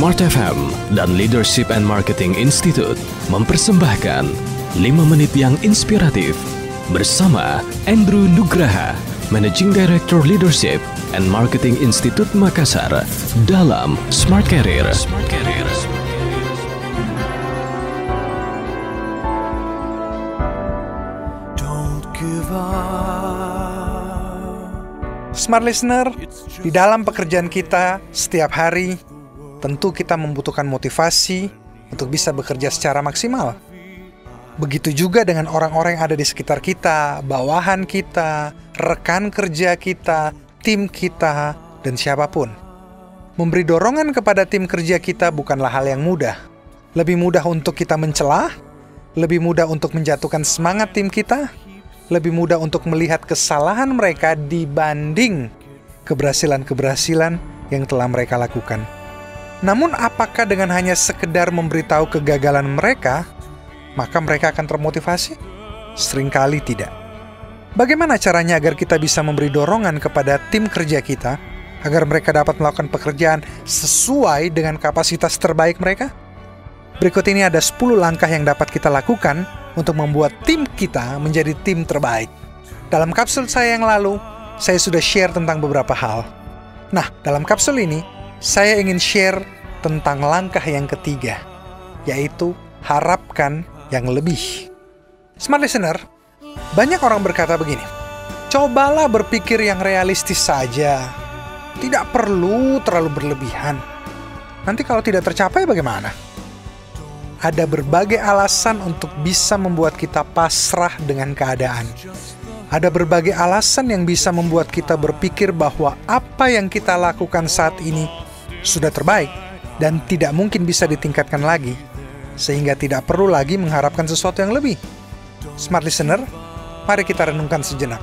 Smart FM dan Leadership and Marketing Institute mempersembahkan 5 menit yang inspiratif bersama Andrew Nugraha, Managing Director Leadership and Marketing Institute Makassar dalam Smart Career. Smart Listener, di dalam pekerjaan kita setiap hari, tentu kita membutuhkan motivasi untuk bisa bekerja secara maksimal. Begitu juga dengan orang-orang yang ada di sekitar kita, bawahan kita, rekan kerja kita, tim kita, dan siapapun. Memberi dorongan kepada tim kerja kita bukanlah hal yang mudah. Lebih mudah untuk kita mencela, lebih mudah untuk menjatuhkan semangat tim kita, lebih mudah untuk melihat kesalahan mereka dibanding keberhasilan-keberhasilan yang telah mereka lakukan. Namun apakah dengan hanya sekedar memberitahu kegagalan mereka, maka mereka akan termotivasi? Seringkali tidak. Bagaimana caranya agar kita bisa memberi dorongan kepada tim kerja kita, agar mereka dapat melakukan pekerjaan sesuai dengan kapasitas terbaik mereka? Berikut ini ada 10 langkah yang dapat kita lakukan untuk membuat tim kita menjadi tim terbaik. Dalam kapsul saya yang lalu, saya sudah share tentang beberapa hal. Nah, dalam kapsul ini, saya ingin share tentang langkah yang ketiga, yaitu harapkan yang lebih. Smart Listener, banyak orang berkata begini, cobalah berpikir yang realistis saja. Tidak perlu terlalu berlebihan. Nanti kalau tidak tercapai bagaimana? Ada berbagai alasan untuk bisa membuat kita pasrah dengan keadaan. Ada berbagai alasan yang bisa membuat kita berpikir bahwa apa yang kita lakukan saat ini sudah terbaik dan tidak mungkin bisa ditingkatkan lagi, sehingga tidak perlu lagi mengharapkan sesuatu yang lebih. Smart Listener, mari kita renungkan sejenak.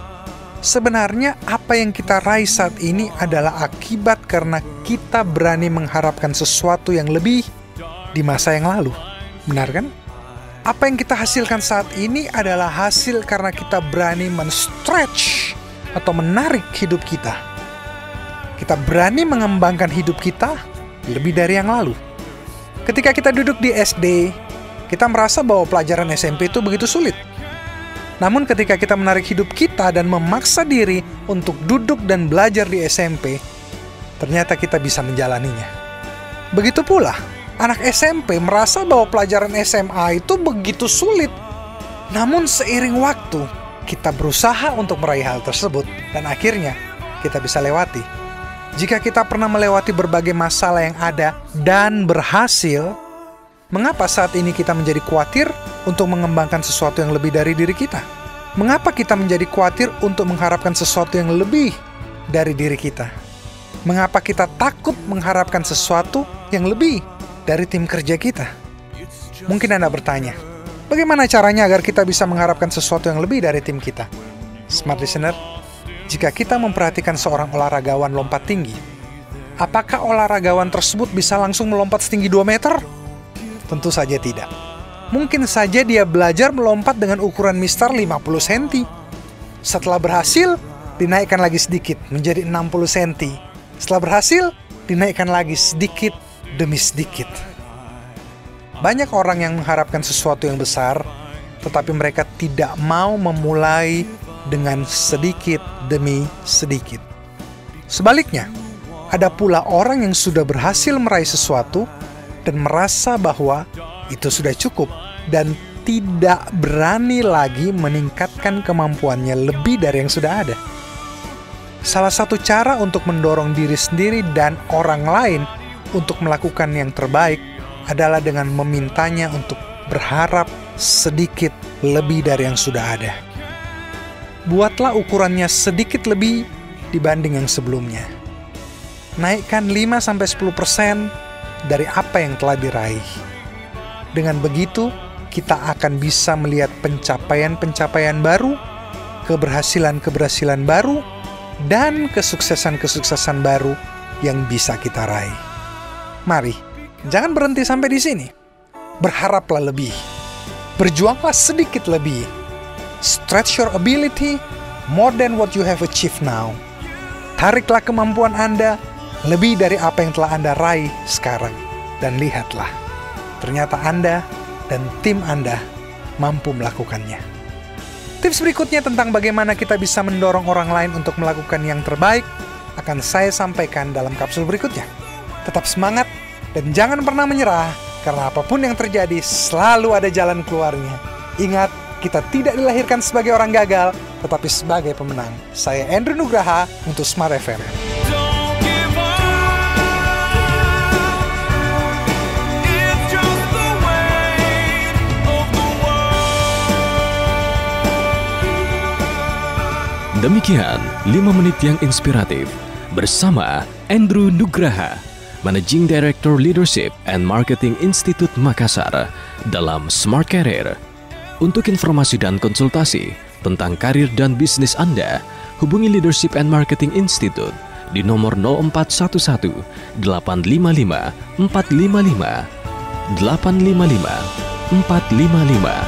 Sebenarnya apa yang kita raih saat ini adalah akibat karena kita berani mengharapkan sesuatu yang lebih di masa yang lalu. Benar kan? Apa yang kita hasilkan saat ini adalah hasil karena kita berani men-stretch atau menarik hidup kita. Kita berani mengembangkan hidup kita lebih dari yang lalu. Ketika kita duduk di SD, kita merasa bahwa pelajaran SMP itu begitu sulit. Namun ketika kita menarik hidup kita dan memaksa diri untuk duduk dan belajar di SMP, ternyata kita bisa menjalaninya. Begitu pula, anak SMP merasa bahwa pelajaran SMA itu begitu sulit. Namun seiring waktu, kita berusaha untuk meraih hal tersebut dan akhirnya kita bisa lewati. Jika kita pernah melewati berbagai masalah yang ada dan berhasil, mengapa saat ini kita menjadi khawatir untuk mengembangkan sesuatu yang lebih dari diri kita? Mengapa kita menjadi khawatir untuk mengharapkan sesuatu yang lebih dari diri kita? Mengapa kita takut mengharapkan sesuatu yang lebih dari tim kerja kita? Mungkin Anda bertanya, bagaimana caranya agar kita bisa mengharapkan sesuatu yang lebih dari tim kita? Smart Listener, jika kita memperhatikan seorang olahragawan lompat tinggi, apakah olahragawan tersebut bisa langsung melompat setinggi 2 meter? Tentu saja tidak. Mungkin saja dia belajar melompat dengan ukuran mistar 50 cm. Setelah berhasil, dinaikkan lagi sedikit menjadi 60 cm. Setelah berhasil, dinaikkan lagi sedikit demi sedikit. Banyak orang yang mengharapkan sesuatu yang besar, tetapi mereka tidak mau memulai dengan sedikit demi sedikit. Sebaliknya, ada pula orang yang sudah berhasil meraih sesuatu dan merasa bahwa itu sudah cukup dan tidak berani lagi meningkatkan kemampuannya lebih dari yang sudah ada. Salah satu cara untuk mendorong diri sendiri dan orang lain untuk melakukan yang terbaik adalah dengan memintanya untuk berharap sedikit lebih dari yang sudah ada. Buatlah ukurannya sedikit lebih dibanding yang sebelumnya. Naikkan 5-10% dari apa yang telah diraih. Dengan begitu, kita akan bisa melihat pencapaian-pencapaian baru, keberhasilan-keberhasilan baru, dan kesuksesan-kesuksesan baru yang bisa kita raih. Mari, jangan berhenti sampai di sini. Berharaplah lebih. Berjuanglah sedikit lebih. Stretch your ability more than what you have achieved now. Tariklah kemampuan Anda lebih dari apa yang telah Anda raih sekarang. Dan lihatlah, ternyata Anda dan tim Anda mampu melakukannya. Tips berikutnya tentang bagaimana kita bisa mendorong orang lain untuk melakukan yang terbaik akan saya sampaikan dalam kapsul berikutnya. Tetap semangat dan jangan pernah menyerah, karena apapun yang terjadi selalu ada jalan keluarnya. Ingat, kita tidak dilahirkan sebagai orang gagal, tetapi sebagai pemenang. Saya Andrew Nugraha untuk Smart FM. Demikian 5 menit yang inspiratif bersama Andrew Nugraha, Managing Director Leadership and Marketing Institute Makassar dalam Smart Career. Untuk informasi dan konsultasi tentang karir dan bisnis Anda, hubungi Leadership and Marketing Institute di nomor 0411 855 455 855 455.